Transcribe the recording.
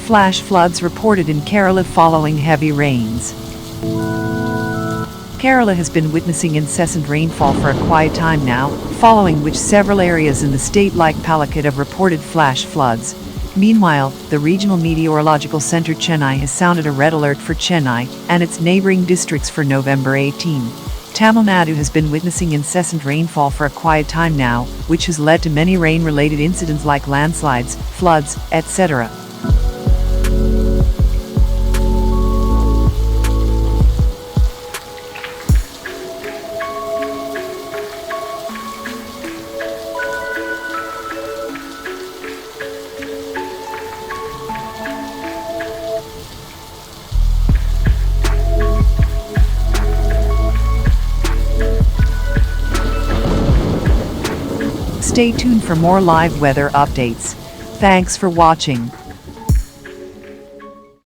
Flash floods reported in Kerala following heavy rains. Kerala has been witnessing incessant rainfall for a quiet time now, following which several areas in the state like Palakad have reported flash floods. Meanwhile, the Regional Meteorological Centre Chennai has sounded a red alert for Chennai and its neighbouring districts for November 18. Tamilnadu has been witnessing incessant rainfall for a quiet time now, which has led to many rain-related incidents like landslides, floods, etc. Stay tuned for more live weather updates. Thanks for watching.